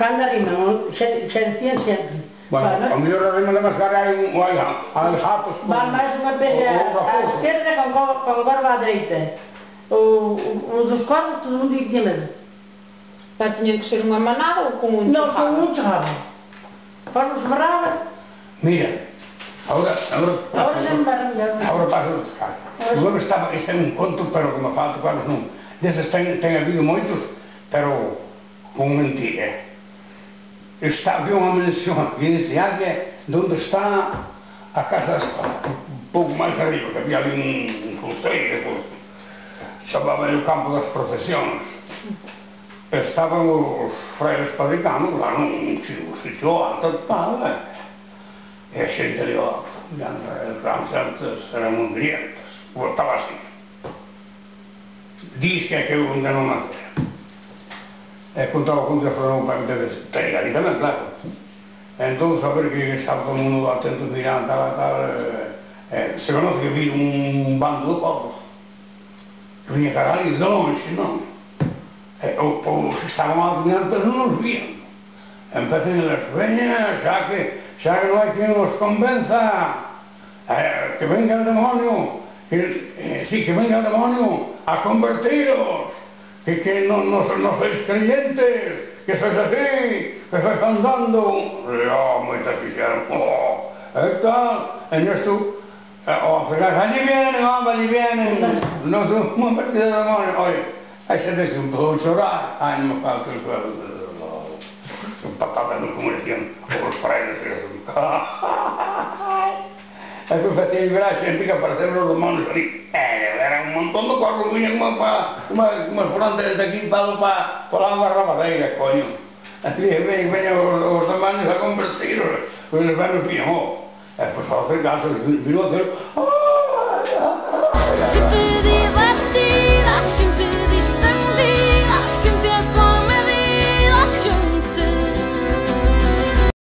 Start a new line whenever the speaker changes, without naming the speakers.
cando arriman, xa decían sempre.
Bueno, o mellor arriman de mascarar hai jatos.
Van máis unha pedra á esquerda con corva á dereita. Os dos corvos todo mundo dicía mesmo.
Pero tiñen que ser unha manada ou con un chejado?
Non, con un chejado. Corvos barraban.
Mira, ahora
xa me barran ya.
Ahora paso de buscar. Agora este é un conto, pero que me falta claro non. Deses ten habido moitos, pero con mentira. Había unha mención aquí nese área onde está a casa un pouco máis arriba, que había ali un cruceiro, chamaban o campo das procesións. Estaban os frailes padricanos lá num sitio alto e tal, e a xente ali, as ranxantes eran moi grientas, estaba así. Diz que aquilo ainda non nacera. E contaba con Dios para non permitir ter ali tamén, claro. Entón, a ver que estaba todo o mundo atento mirando, se conoce que vi un bando de povos que vinha cara ali de longe, non? Os povos estaban adiante, pero non nos vían. Empecen as veñas, xa que non hai quen nos convenza, que venga el demonio, que venga el demonio a convertiros, que non sois creyentes, que sois así, que sois andando. Moitas fixeron, e tal, en isto, ao final, allí vienen, non son unha partida de demonio. Oye, a xente se empezou a chorar, non me falta o suelo, patadas como decían os frailes, e que facía ver a xente que apareceron os demonios ali. Era un montón de corpos, viñan umas fronteras de aquí para a barrabadeira, coño. Veñan os demonios a convertiros, os hermanos viñan, e despois ao acercarse, virou aquilo,